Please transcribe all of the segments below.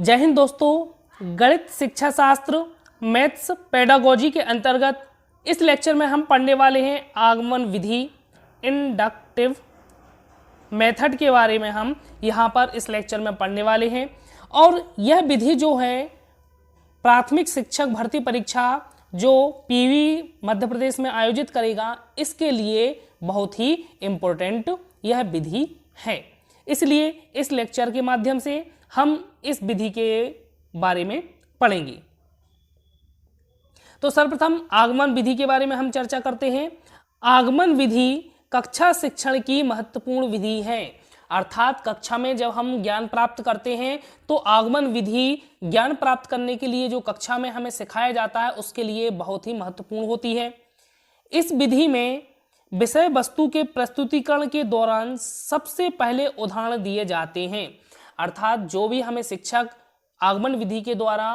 जय हिंद दोस्तों। गणित शिक्षा शास्त्र मैथ्स पेडागोजी के अंतर्गत इस लेक्चर में हम पढ़ने वाले हैं आगमन विधि इंडक्टिव मेथड के बारे में। हम यहाँ पर इस लेक्चर में पढ़ने वाले हैं और यह विधि जो है प्राथमिक शिक्षक भर्ती परीक्षा जो पीवी मध्य प्रदेश में आयोजित करेगा इसके लिए बहुत ही इम्पोर्टेंट यह विधि है। इसलिए इस लेक्चर के माध्यम से हम इस विधि के बारे में पढ़ेंगे। तो सर्वप्रथम आगमन विधि के बारे में हम चर्चा करते हैं। आगमन विधि कक्षा शिक्षण की महत्वपूर्ण विधि है, अर्थात कक्षा में जब हम ज्ञान प्राप्त करते हैं तो आगमन विधि ज्ञान प्राप्त करने के लिए जो कक्षा में हमें सिखाया जाता है उसके लिए बहुत ही महत्वपूर्ण होती है। इस विधि में विषय वस्तु के प्रस्तुतिकरण के दौरान सबसे पहले उदाहरण दिए जाते हैं, अर्थात जो भी हमें शिक्षक आगमन विधि के द्वारा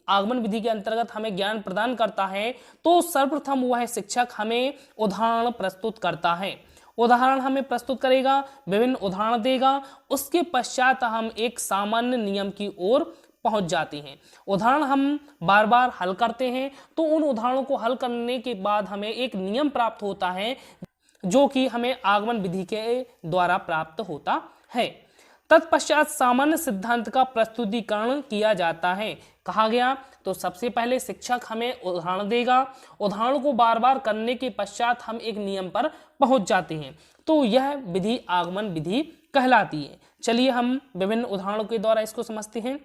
आगमन विधि के अंतर्गत हमें ज्ञान प्रदान करता है तो सर्वप्रथम वह शिक्षक हमें उदाहरण प्रस्तुत करता है। उदाहरण हमें प्रस्तुत करेगा, विभिन्न उदाहरण देगा, उसके पश्चात हम एक सामान्य नियम की ओर पहुंच जाते हैं। उदाहरण हम बार बार हल करते हैं तो उन उदाहरणों को हल करने के बाद हमें एक नियम प्राप्त होता है जो कि हमें आगमन विधि के द्वारा प्राप्त होता है। तत्पश्चात सामान्य सिद्धांत का प्रस्तुतिकरण किया जाता है। कहा गया तो सबसे पहले शिक्षक हमें उदाहरण देगा, उदाहरण को बार बार करने के पश्चात हम एक नियम पर पहुंच जाते हैं, तो यह विधि आगमन विधि कहलाती है। चलिए हम विभिन्न उदाहरणों के द्वारा इसको समझते हैं।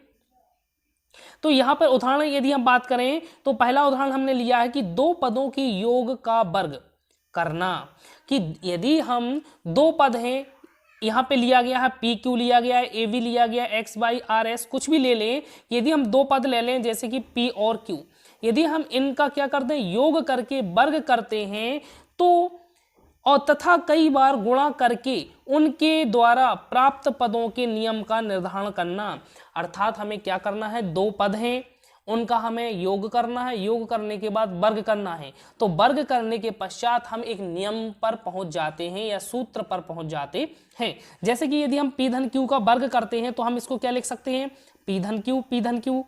तो यहाँ पर उदाहरण यदि हम बात करें तो पहला उदाहरण हमने लिया है कि दो पदों की योग का वर्ग करना। कि यदि हम दो पद हैं, यहाँ पे लिया गया है पी क्यू लिया गया है, ए वी लिया गया है, एक्स वाई आर एस कुछ भी ले लें, यदि हम दो पद ले लें जैसे कि पी और क्यू, यदि हम इनका क्या करते हैं योग करके वर्ग करते हैं तो और तथा कई बार गुणा करके उनके द्वारा प्राप्त पदों के नियम का निर्धारण करना। अर्थात हमें क्या करना है, दो पद हैं उनका हमें योग करना है, योग करने के बाद वर्ग करना है, तो वर्ग करने के पश्चात हम एक नियम पर पहुंच जाते हैं या सूत्र पर पहुंच जाते हैं। जैसे कि यदि हम पी धन क्यू का वर्ग करते हैं तो हम इसको क्या लिख सकते हैं, पी धन क्यू पी धन क्यू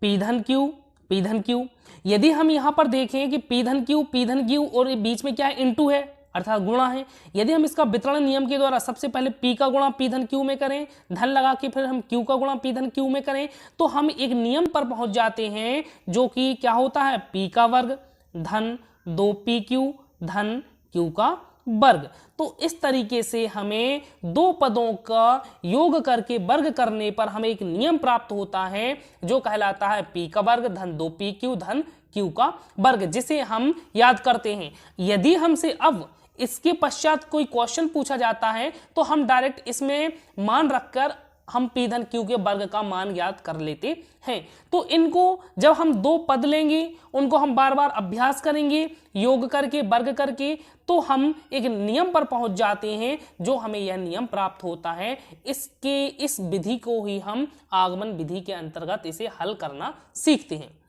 पी धन क्यू पी धन क्यू। यदि हम यहां पर देखें कि पी धन क्यू और बीच में क्या है, इनटू है अर्थात गुणा है। यदि हम इसका वितरण नियम के द्वारा सबसे पहले p का गुणा p धन q में करें, धन लगा के फिर हम q का गुणा p धन q में करें तो हम एक नियम पर पहुंच जाते हैं जो कि क्या होता है, p का वर्ग धन 2pq धन q का वर्ग। तो इस तरीके से हमें दो पदों का योग करके वर्ग करने पर हमें एक नियम प्राप्त होता है जो कहलाता है p का वर्ग धन 2pq धन q का वर्ग, जिसे हम याद करते हैं। यदि हमसे अब इसके पश्चात कोई क्वेश्चन पूछा जाता है तो हम डायरेक्ट इसमें मान रखकर हम पी धन क्यू के वर्ग का मान याद कर लेते हैं। तो इनको जब हम दो पद लेंगे उनको हम बार बार अभ्यास करेंगे योग करके वर्ग करके तो हम एक नियम पर पहुंच जाते हैं जो हमें यह नियम प्राप्त होता है। इस विधि को ही हम आगमन विधि के अंतर्गत इसे हल करना सीखते हैं।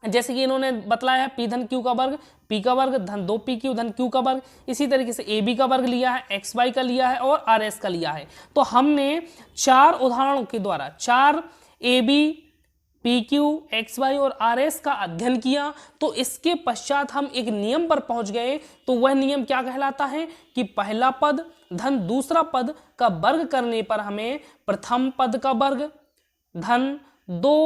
जैसे कि इन्होंने बतलाया है पी धन क्यू का वर्ग, पी का वर्ग धन 2pq धन q का वर्ग। इसी तरीके से ए बी का वर्ग लिया है, एक्स वाई का लिया है और आर एस का लिया है। तो हमने चार उदाहरणों के द्वारा चार A B P Q X Y और आर एस का अध्ययन किया तो इसके पश्चात हम एक नियम पर पहुंच गए। तो वह नियम क्या कहलाता है कि पहला पद धन दूसरा पद का वर्ग करने पर हमें प्रथम पद का वर्ग धन 2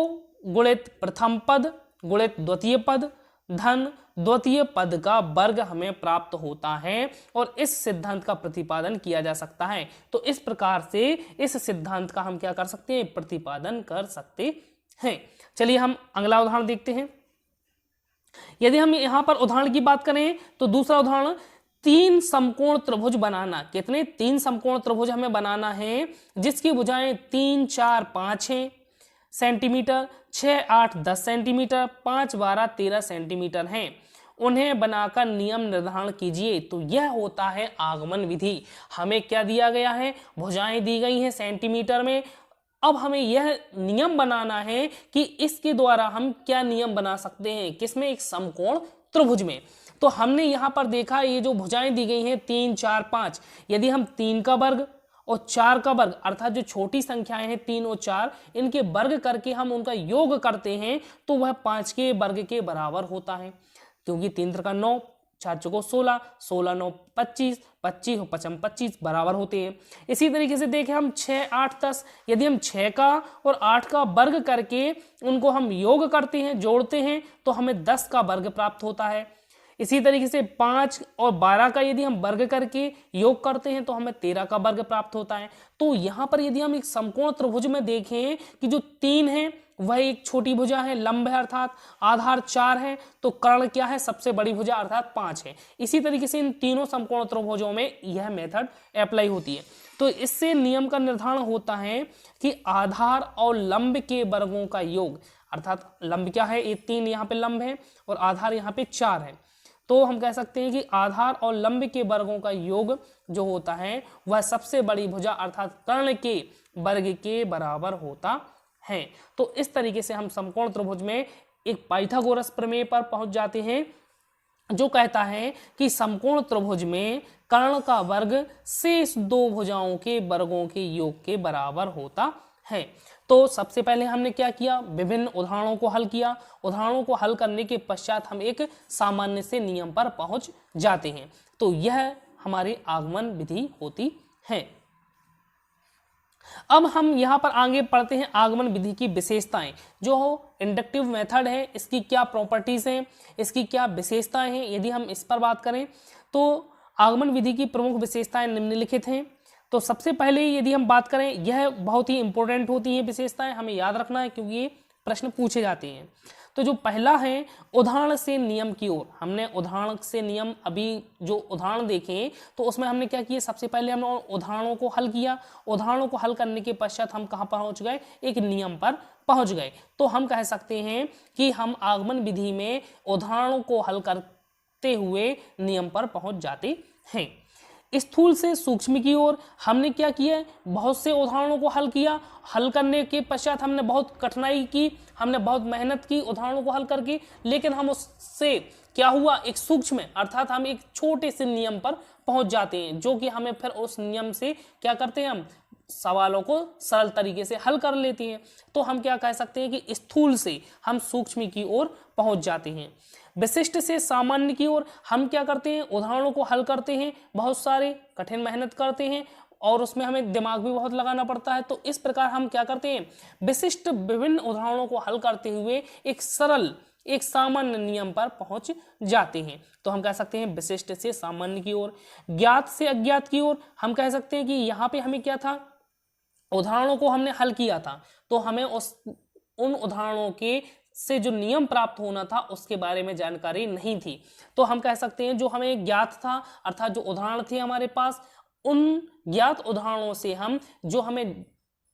गुणित प्रथम पद गुणित द्वितीय पद धन द्वितीय पद का वर्ग हमें प्राप्त होता है और इस सिद्धांत का प्रतिपादन किया जा सकता है। तो इस प्रकार से इस सिद्धांत का हम क्या कर सकते हैं, प्रतिपादन कर सकते हैं। चलिए हम अगला उदाहरण देखते हैं। यदि हम यहां पर उदाहरण की बात करें तो दूसरा उदाहरण तीन समकोण त्रिभुज बनाना। कितने, तीन समकोण त्रिभुज हमें बनाना है जिसकी भुजाएं 3 4 5 है सेंटीमीटर, 6 8 10 सेंटीमीटर, 5 12 13 सेंटीमीटर हैं। उन्हें बनाकर नियम निर्धारण कीजिए। तो यह होता है आगमन विधि। हमें क्या दिया गया है, भुजाएं दी गई हैं सेंटीमीटर में। अब हमें यह नियम बनाना है कि इसके द्वारा हम क्या नियम बना सकते हैं, किसमें, एक समकोण त्रिभुज में। तो हमने यहाँ पर देखा ये जो भुजाएं दी गई हैं 3 4 5, यदि हम 3 का वर्ग और 4 का वर्ग अर्थात जो छोटी संख्याएं हैं 3 और 4, इनके वर्ग करके हम उनका योग करते हैं तो वह 5 के वर्ग के बराबर होता है, क्योंकि 3 का 9, 4 चौको 16, 16 9 25, 25 और 5 25 बराबर होते हैं। इसी तरीके से देखें हम 6 8 10, यदि हम 6 का और 8 का वर्ग करके उनको हम योग करते हैं, जोड़ते हैं, तो हमें 10 का वर्ग प्राप्त होता है। इसी तरीके से 5 और 12 का यदि हम वर्ग करके योग करते हैं तो हमें 13 का वर्ग प्राप्त होता है। तो यहाँ पर यदि हम एक समकोण त्रिभुज में देखें कि जो 3 है वह एक छोटी भुजा है, लंब है अर्थात आधार 4 है, तो कर्ण क्या है, सबसे बड़ी भुजा अर्थात 5 है। इसी तरीके से इन तीनों समकोण त्रिभुजों में यह मेथड अप्लाई होती है। तो इससे नियम का निर्धारण होता है कि आधार और लंब के वर्गों का योग, अर्थात लंब क्या है, ये 3 यहाँ पे लंब है और आधार यहाँ पे 4 है, तो हम कह सकते हैं कि आधार और लंब के वर्गों का योग जो होता है वह सबसे बड़ी भुजा अर्थात कर्ण के वर्ग के बराबर होता है। तो इस तरीके से हम समकोण त्रिभुज में एक पाइथागोरस प्रमेय पर पहुंच जाते हैं, जो कहता है कि समकोण त्रिभुज में कर्ण का वर्ग शेष 2 भुजाओं के वर्गों के योग के बराबर होता है। तो सबसे पहले हमने क्या किया, विभिन्न उदाहरणों को हल किया। उदाहरणों को हल करने के पश्चात हम एक सामान्य से नियम पर पहुंच जाते हैं। तो यह हमारी आगमन विधि होती है। अब हम यहाँ पर आगे पढ़ते हैं आगमन विधि की विशेषताएं। जो इंडक्टिव मेथड है इसकी क्या प्रॉपर्टीज हैं, इसकी क्या विशेषताएं हैं, यदि हम इस पर बात करें तो आगमन विधि की प्रमुख विशेषताएं निम्नलिखित हैं। तो सबसे पहले यदि हम बात करें, यह बहुत ही इंपॉर्टेंट होती हैं विशेषताएं, हमें याद रखना है क्योंकि ये प्रश्न पूछे जाते हैं। तो जो पहला है उदाहरण से नियम की ओर, हमने उदाहरण से नियम अभी जो उदाहरण देखें तो उसमें हमने क्या किया, सबसे पहले हमने उदाहरणों को हल किया। उदाहरणों को हल करने के पश्चात हम कहाँ पहुंच गए, एक नियम पर पहुंच गए। तो हम कह सकते हैं कि हम आगमन विधि में उदाहरणों को हल करते हुए नियम पर पहुंच जाते हैं। स्थूल से सूक्ष्म की ओर हमने क्या किया, बहुत से उदाहरणों को हल किया। हल करने के पश्चात हमने बहुत कठिनाई की, हमने बहुत मेहनत की उदाहरणों को हल करके, लेकिन हम उससे क्या हुआ, एक सूक्ष्म अर्थात हम एक छोटे से नियम पर पहुंच जाते हैं, जो कि हमें फिर उस नियम से क्या करते हैं, हम सवालों को सरल तरीके से हल कर लेते हैं। तो हम क्या कह सकते हैं कि स्थूल से हम सूक्ष्म की ओर पहुंच जाते हैं। विशिष्ट से सामान्य की ओर हम क्या करते हैं, उदाहरणों को हल करते हैं, बहुत सारे कठिन मेहनत करते हैं और उसमें हमें दिमाग भी बहुत लगाना पड़ता है। तो इस प्रकार हम क्या करते हैं, विशिष्ट विभिन्न उदाहरणों को हल करते हुए एक सरल एक सामान्य नियम पर पहुंच जाते हैं। तो हम कह सकते हैं विशिष्ट से सामान्य की ओर। ज्ञात से अज्ञात की ओर हम कह सकते हैं कि यहाँ पे हमें क्या था, उदाहरणों को हमने हल किया था तो हमें उन उदाहरणों के से जो नियम प्राप्त होना था उसके बारे में जानकारी नहीं थी। तो हम कह सकते हैं जो हमें ज्ञात था अर्थात जो उदाहरण थे हमारे पास, उन ज्ञात उदाहरणों से हम जो हमें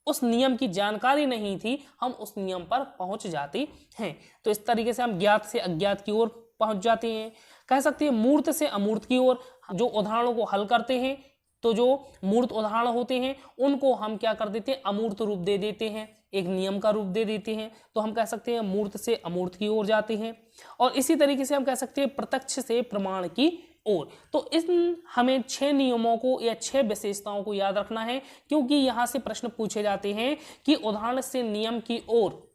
उस नियम की जानकारी नहीं थी हम उस नियम पर पहुंच जाते हैं। तो इस तरीके से हम ज्ञात से अज्ञात की ओर पहुंच जाते हैं। कह सकते हैं मूर्त से अमूर्त की ओर, जो उदाहरणों को हल करते हैं तो जो मूर्त उदाहरण होते हैं उनको हम क्या कर देते हैं, अमूर्त रूप दे देते हैं, एक नियम का रूप दे देते हैं। तो हम कह सकते हैं मूर्त से अमूर्त की ओर जाते हैं। और इसी तरीके से हम कह सकते हैं प्रत्यक्ष से प्रमाण की ओर। तो इन हमें 6 नियमों को या 6 विशेषताओं को याद रखना है, क्योंकि यहाँ से प्रश्न पूछे जाते हैं कि उदाहरण से नियम की ओर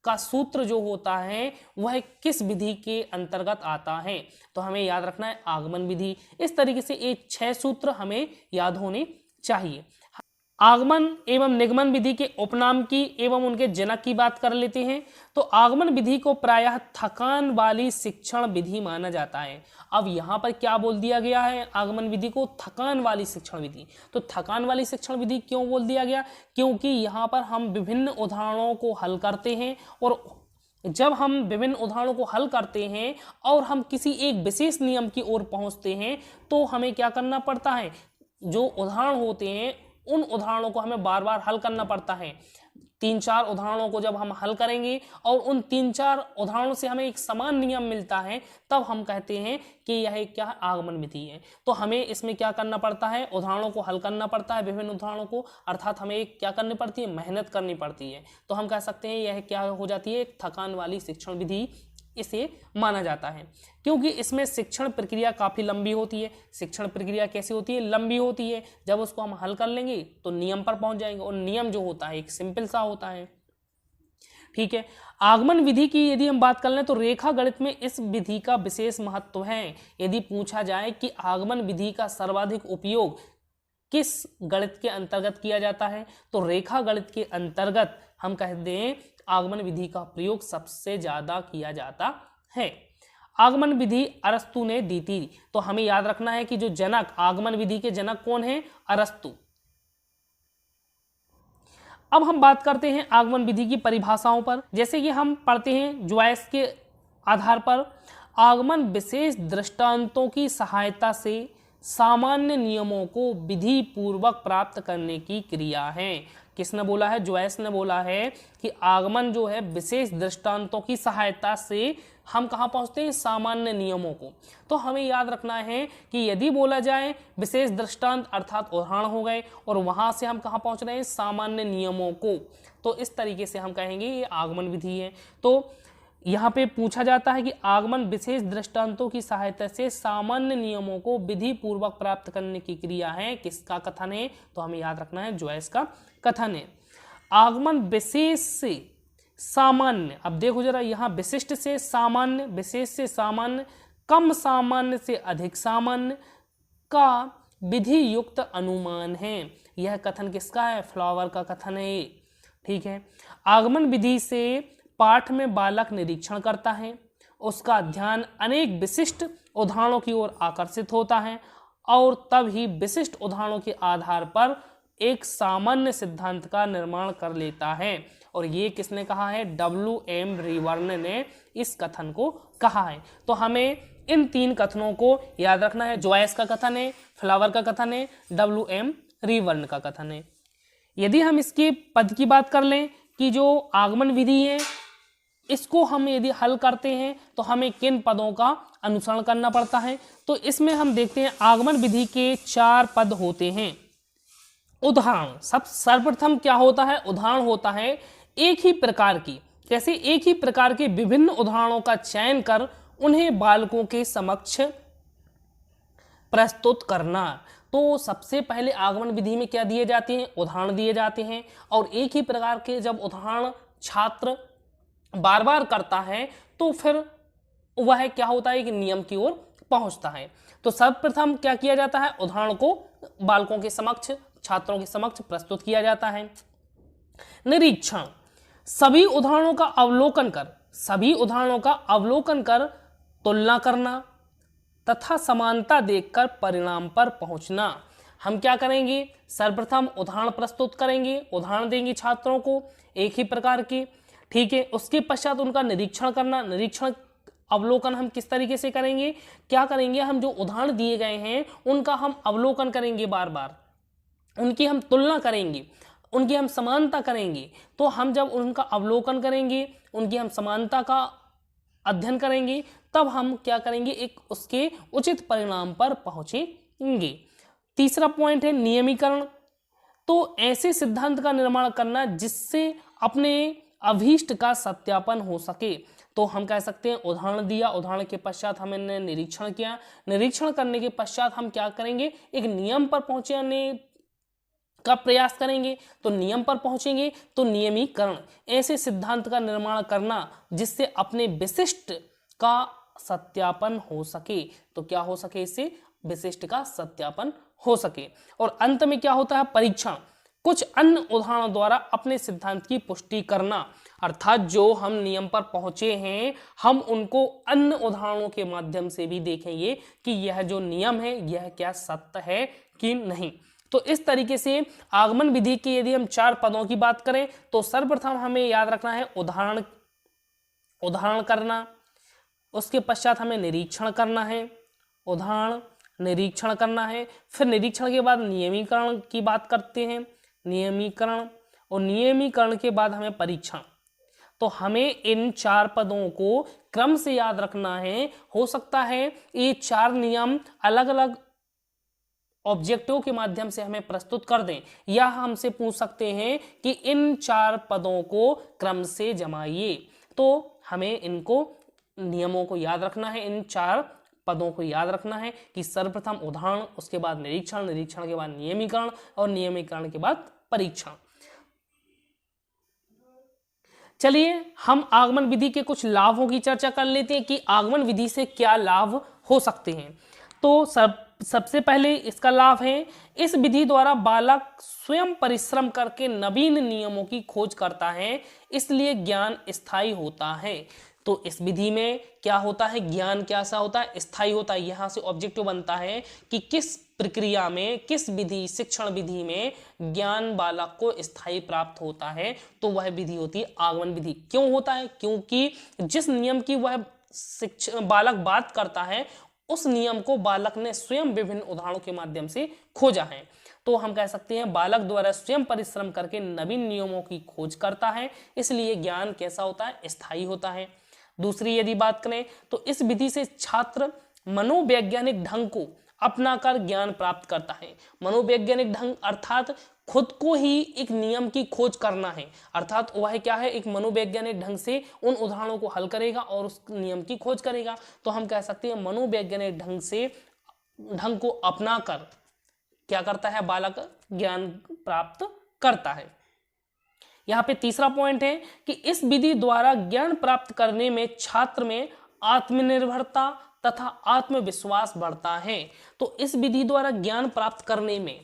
का सूत्र जो होता है वह किस विधि के अंतर्गत आता है। तो हमें याद रखना है आगमन विधि। इस तरीके से ये 6 सूत्र हमें याद होने चाहिए। आगमन एवं निगमन विधि के उपनाम की एवं उनके जनक की बात कर लेते हैं। तो आगमन विधि को प्रायः थकान वाली शिक्षण विधि माना जाता है। अब यहाँ पर क्या बोल दिया गया है, आगमन विधि को थकान वाली शिक्षण विधि। तो थकान वाली शिक्षण विधि क्यों बोल दिया गया, क्योंकि यहाँ पर हम विभिन्न उदाहरणों को हल करते हैं और जब हम विभिन्न उदाहरणों को हल करते हैं और हम किसी एक विशेष नियम की ओर पहुँचते हैं तो हमें क्या करना पड़ता है, जो उदाहरण होते हैं उन उदाहरणों को हमें बार बार हल करना पड़ता है। 3-4 उदाहरणों को जब हम हल करेंगे और उन 3-4 उदाहरणों से हमें एक समान नियम मिलता है तब हम कहते हैं कि यह क्या आगमन विधि है। तो हमें इसमें क्या करना पड़ता है, उदाहरणों को हल करना पड़ता है, विभिन्न उदाहरणों को, अर्थात हमें क्या करनी पड़ती है, मेहनत करनी पड़ती है। तो हम कह सकते हैं यह क्या हो जाती है, एक थकान वाली शिक्षण विधि इसे माना जाता है, क्योंकि इसमें शिक्षण प्रक्रिया काफी लंबी होती है। शिक्षण प्रक्रिया कैसी होती है? लंबी होती है। जब उसको हम हल कर लेंगे तो नियम पर पहुंच जाएंगे, और नियम जो होता है एक सिंपल सा होता है। ठीक है, आगमन विधि की यदि हम बात कर लें तो रेखा गणित में इस विधि का विशेष महत्व है। यदि पूछा जाए कि आगमन विधि का सर्वाधिक उपयोग किस गणित के अंतर्गत किया जाता है, तो रेखा गणित के अंतर्गत हम कहते हैं आगमन विधि का प्रयोग सबसे ज्यादा किया जाता है। आगमन विधि अरस्तु ने दी थी, तो हमें याद रखना है कि जो जनक, आगमन विधि के जनक कौन है? अरस्तु। अब हम बात करते हैं आगमन विधि की परिभाषाओं पर। जैसे कि हम पढ़ते हैं ज्वाइस के आधार पर, आगमन विशेष दृष्टांतों की सहायता से सामान्य नियमों को विधि पूर्वक प्राप्त करने की क्रिया है। किसने बोला है? ज्वाइस ने बोला है कि आगमन जो है विशेष दृष्टांतों की सहायता से हम कहाँ पहुँचते हैं? सामान्य नियमों को। तो हमें याद रखना है कि यदि बोला जाए विशेष दृष्टांत अर्थात उदाहरण हो गए, और वहाँ से हम कहाँ पहुँच रहे हैं? सामान्य नियमों को। तो इस तरीके से हम कहेंगे ये आगमन विधि है। तो यहाँ पे पूछा जाता है कि आगमन विशेष दृष्टांतों की सहायता से सामान्य नियमों को विधि पूर्वक प्राप्त करने की क्रिया है। किसका कथन है? तो हमें याद रखना है ज्वाइस का कथन है। आगमन विशेष से सामान्य, अब देखो जरा, यहाँ विशिष्ट से सामान्य, विशेष से सामान्य, कम सामान्य से अधिक सामान्य का विधि युक्त अनुमान है। यह कथन किसका है? फ्लावर का कथन है। ठीक है, आगमन विधि से पाठ में बालक निरीक्षण करता है, उसका ध्यान अनेक विशिष्ट उदाहरणों की ओर आकर्षित होता है, और तब ही विशिष्ट उदाहरणों के आधार पर एक सामान्य सिद्धांत का निर्माण कर लेता है। और ये किसने कहा है? W.M. रीवर्न ने इस कथन को कहा है। तो हमें इन तीन कथनों को याद रखना है। ज्वाइस का कथन है, फ्लावर का कथन है, W.M. रीवर्न का कथन है। यदि हम इसके पद की बात कर लें कि जो आगमन विधि है इसको हम यदि हल करते हैं तो हमें किन पदों का अनुसरण करना पड़ता है, तो इसमें हम देखते हैं आगमन विधि के 4 पद होते हैं। उदाहरण, सर्वप्रथम क्या होता है? उदाहरण होता है एक ही प्रकार की, कैसे? एक ही प्रकार के विभिन्न उदाहरणों का चयन कर उन्हें बालकों के समक्ष प्रस्तुत करना। तो सबसे पहले आगमन विधि में क्या दिए जाते हैं? उदाहरण दिए जाते हैं, और एक ही प्रकार के जब उदाहरण छात्र बार बार करता है तो फिर वह क्या होता है कि नियम की ओर पहुंचता है। तो सर्वप्रथम क्या किया जाता है? उदाहरण को बालकों के समक्ष, छात्रों के समक्ष प्रस्तुत किया जाता है। निरीक्षण, सभी उदाहरणों का अवलोकन कर तुलना करना तथा समानता देखकर परिणाम पर पहुंचना। हम क्या करेंगे? सर्वप्रथम उदाहरण प्रस्तुत करेंगे, उदाहरण देंगे छात्रों को एक ही प्रकार के, ठीक है। उसके पश्चात उनका निरीक्षण करना। निरीक्षण अवलोकन हम किस तरीके से करेंगे? क्या करेंगे? हम जो उदाहरण दिए गए हैं उनका हम अवलोकन करेंगे, बार बार उनकी हम तुलना करेंगे, उनकी हम समानता करेंगे। तो हम जब उनका अवलोकन करेंगे, उनकी हम समानता का अध्ययन करेंगे, तब हम क्या करेंगे? एक उसके उचित परिणाम पर पहुंचेंगे। तीसरा पॉइंट है नियमीकरण। तो ऐसे सिद्धांत का निर्माण करना जिससे अपने अभीष्ट का सत्यापन हो सके। तो हम कह सकते हैं उदाहरण दिया, उदाहरण के पश्चात हमने निरीक्षण किया, निरीक्षण करने के पश्चात हम क्या करेंगे? एक नियम पर पहुंचने का प्रयास करेंगे। तो नियम पर पहुंचेंगे तो नियमीकरण, ऐसे सिद्धांत का निर्माण करना जिससे अपने विशिष्ट का सत्यापन हो सके। तो क्या हो सके? इससे विशिष्ट का सत्यापन हो सके। और अंत में क्या होता है? परीक्षण, कुछ अन्य उदाहरणों द्वारा अपने सिद्धांत की पुष्टि करना। अर्थात जो हम नियम पर पहुंचे हैं हम उनको अन्य उदाहरणों के माध्यम से भी देखेंगे कि यह जो नियम है यह क्या सत्य है कि नहीं। तो इस तरीके से आगमन विधि की यदि हम 4 पदों की बात करें तो सर्वप्रथम हमें याद रखना है उदाहरण करना, उसके पश्चात हमें निरीक्षण करना है, उदाहरण निरीक्षण करना है, फिर निरीक्षण के बाद नियमीकरण की बात करते हैं, नियमीकरण, और नियमीकरण के बाद हमें परीक्षण। तो हमें इन 4 पदों को क्रम से याद रखना है। हो सकता है ये 4 नियम अलग अलग ऑब्जेक्टिव के माध्यम से हमें प्रस्तुत कर दें, या हमसे पूछ सकते हैं कि इन 4 पदों को क्रम से जमाइए। तो हमें इनको नियमों को याद रखना है, इन 4 पदों को याद रखना है कि सर्वप्रथम उदाहरण, उसके बाद निरीक्षण, निरीक्षण के बाद नियमीकरण और नियमीकरण के बाद परीक्षण। चलिए हम आगमन विधि के कुछ लाभों की चर्चा कर लेते हैं कि आगमन विधि से क्या लाभ हो सकते हैं। तो सबसे पहले इसका लाभ है, इस विधि द्वारा बालक स्वयं परिश्रम करके नवीन नियमों की खोज करता है, इसलिए ज्ञान स्थायी होता है। तो इस विधि में क्या होता है, ज्ञान कैसा होता है, स्थायी होता है। यहाँ से ऑब्जेक्टिव बनता है कि किस प्रक्रिया में, किस विधि, शिक्षण विधि में ज्ञान बालक को स्थायी प्राप्त होता है, तो वह विधि होती है आगमन विधि। क्यों होता है? क्योंकि जिस नियम की वह बालक बात करता है, उस नियम को बालक ने स्वयं विभिन्न उदाहरणों के माध्यम से खोजा है। तो हम कह सकते हैं बालक द्वारा स्वयं परिश्रम करके नवीन नियमों की खोज करता है, इसलिए ज्ञान कैसा होता है, स्थायी होता है। दूसरी यदि बात करें तो इस विधि से छात्र मनोवैज्ञानिक ढंग को अपनाकर ज्ञान प्राप्त करता है। मनोवैज्ञानिक ढंग अर्थात खुद को ही एक नियम की खोज करना है, अर्थात वह क्या है, एक मनोवैज्ञानिक ढंग से उन उदाहरणों को हल करेगा और उस नियम की खोज करेगा। तो हम कह सकते हैं मनोवैज्ञानिक ढंग को अपनाकर क्या करता है, बालक ज्ञान प्राप्त करता है। यहाँ पे तीसरा पॉइंट है कि इस विधि द्वारा ज्ञान प्राप्त करने में छात्र में आत्मनिर्भरता तथा आत्मविश्वास बढ़ता है। तो इस विधि द्वारा ज्ञान प्राप्त करने में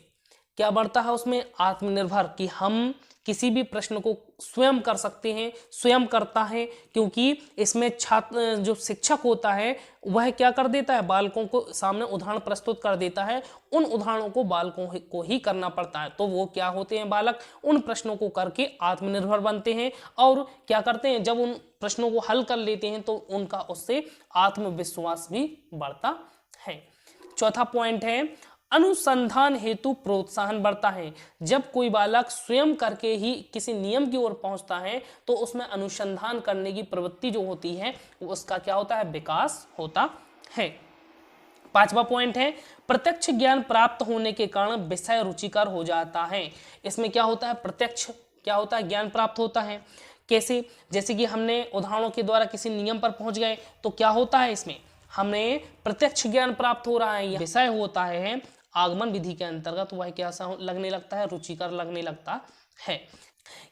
क्या बढ़ता है, उसमें आत्मनिर्भर, कि हम किसी भी प्रश्न को स्वयं कर सकते हैं, स्वयं करता है, क्योंकि इसमें छात्र जो शिक्षक होता है वह क्या कर देता है, बालकों को सामने उदाहरण प्रस्तुत कर देता है, उन उदाहरणों को बालकों को ही करना पड़ता है। तो वो क्या होते हैं, बालक उन प्रश्नों को करके आत्मनिर्भर बनते हैं और क्या करते हैं, जब उन प्रश्नों को हल कर लेते हैं तो उनका उससे आत्मविश्वास भी बढ़ता है। चौथा पॉइंट है, अनुसंधान हेतु प्रोत्साहन बढ़ता है। जब कोई बालक स्वयं करके ही किसी नियम की ओर पहुंचता है तो उसमें अनुसंधान करने की प्रवृत्ति जो होती है उसका क्या होता है, विकास होता है। पांचवा पॉइंट है, प्रत्यक्ष ज्ञान प्राप्त होने के कारण विषय रुचिकर हो जाता है। इसमें क्या होता है, प्रत्यक्ष क्या होता है, ज्ञान प्राप्त होता है। कैसे? जैसे कि हमने उदाहरणों के द्वारा किसी नियम पर पहुंच गए तो क्या होता है, इसमें हमें प्रत्यक्ष ज्ञान प्राप्त हो रहा है, विषय होता है आगमन विधि के अंतर्गत, वह कैसा लगने लगता है, रुचिकर लगने लगता है।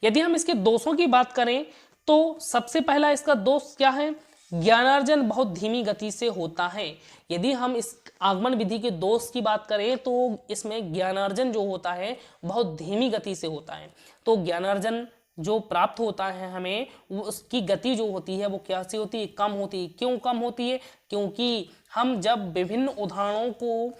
यदि हम इसके दोषों की बात करें तो सबसे पहला इसका दोष क्या है, ज्ञानार्जन बहुत धीमी गति से होता है। यदि हम इस आगमन विधि के दोष की बात करें तो इसमें ज्ञानार्जन जो होता है बहुत धीमी गति से होता है। तो ज्ञानार्जन जो प्राप्त होता है हमें, वो उसकी गति जो होती है वो कैसी होती है, कम होती है। क्यों कम होती है? क्योंकि हम जब विभिन्न उदाहरणों को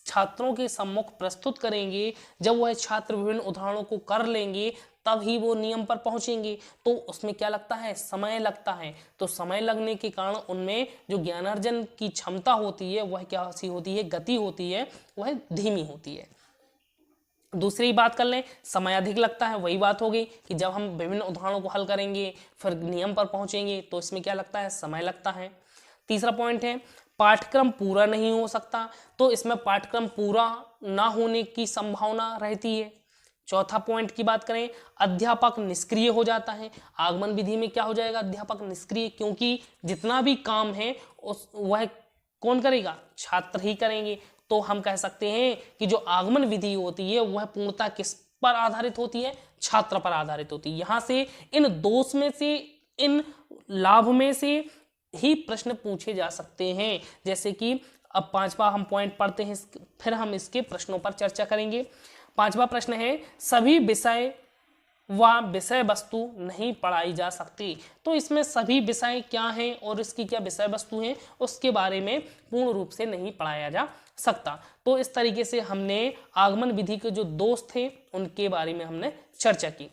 छात्रों के सम्मुख प्रस्तुत करेंगे, जब वह छात्र विभिन्न उदाहरणों को कर लेंगे तब ही वो नियम पर पहुंचेंगे, तो उसमें क्या लगता है, समय लगता है। तो समय लगने के कारण उनमें जो ज्ञानार्जन की क्षमता होती है वह क्या सी होती है, गति होती है, वह धीमी होती है। दूसरी बात कर लें, समय अधिक लगता है। वही बात हो गई कि जब हम विभिन्न उदाहरणों को हल करेंगे फिर नियम पर पहुंचेंगे तो इसमें क्या लगता है, समय लगता है। तीसरा पॉइंट है, पाठ्यक्रम पूरा नहीं हो सकता। तो इसमें पाठ्यक्रम पूरा ना होने की संभावना रहती है। चौथा पॉइंट की बात करें, अध्यापक निष्क्रिय हो जाता है। आगमन विधि में क्या हो जाएगा, अध्यापक निष्क्रिय, क्योंकि जितना भी काम है वह कौन करेगा, छात्र ही करेंगे। तो हम कह सकते हैं कि जो आगमन विधि होती है वह पूर्णतः किस पर आधारित होती है, छात्र पर आधारित होती है। यहां से इन दोष में से, इन लाभ में से ही प्रश्न पूछे जा सकते हैं। जैसे कि अब पांचवा हम पॉइंट पढ़ते हैं, फिर हम इसके प्रश्नों पर चर्चा करेंगे। पांचवा प्रश्न है, सभी विषय व विषय वस्तु नहीं पढ़ाई जा सकती। तो इसमें सभी विषय क्या हैं और इसकी क्या विषय वस्तु हैं उसके बारे में पूर्ण रूप से नहीं पढ़ाया जा सकता। तो इस तरीके से हमने आगमन विधि के जो दोष थे उनके बारे में हमने चर्चा की।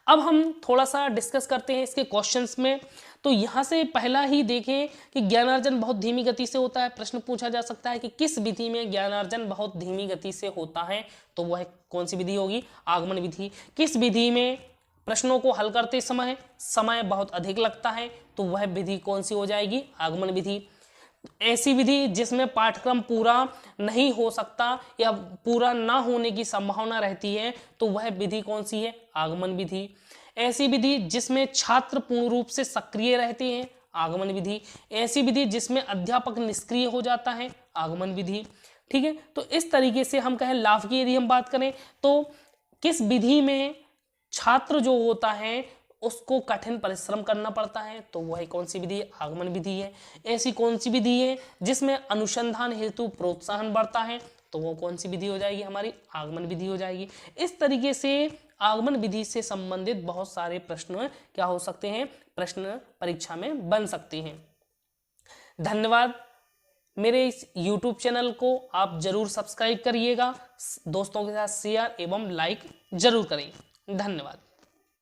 अब हम थोड़ा सा डिस्कस करते हैं इसके क्वेश्चंस में। तो यहाँ से पहला ही देखें कि ज्ञानार्जन बहुत धीमी गति से होता है। प्रश्न पूछा जा सकता है कि किस विधि में ज्ञानार्जन बहुत धीमी गति से होता है, तो वह कौन सी विधि होगी, आगमन विधि। किस विधि में प्रश्नों को हल करते समय बहुत अधिक लगता है, तो वह विधि कौन सी हो जाएगी, आगमन विधि। ऐसी विधि जिसमें पाठ्यक्रम पूरा नहीं हो सकता या पूरा ना होने की संभावना रहती है, तो वह विधि कौन सी है, आगमन विधि। ऐसी विधि जिसमें छात्र पूर्ण रूप से सक्रिय रहते हैं, आगमन विधि। ऐसी विधि जिसमें अध्यापक निष्क्रिय हो जाता है, आगमन विधि। ठीक है, तो इस तरीके से हम कहें लाभ की यदि हम बात करें तो किस विधि में छात्र जो होता है उसको कठिन परिश्रम करना पड़ता है, तो वह कौन सी विधि है, आगमन विधि है। ऐसी कौन सी विधि है जिसमें अनुसंधान हेतु प्रोत्साहन बढ़ता है, तो वो कौन सी विधि हो जाएगी, हमारी आगमन विधि हो जाएगी। इस तरीके से आगमन विधि से संबंधित बहुत सारे प्रश्न क्या हो सकते हैं, प्रश्न परीक्षा में बन सकते हैं। धन्यवाद। मेरे इस YouTube चैनल को आप जरूर सब्सक्राइब करिएगा, दोस्तों के साथ शेयर एवं लाइक जरूर करें। धन्यवाद।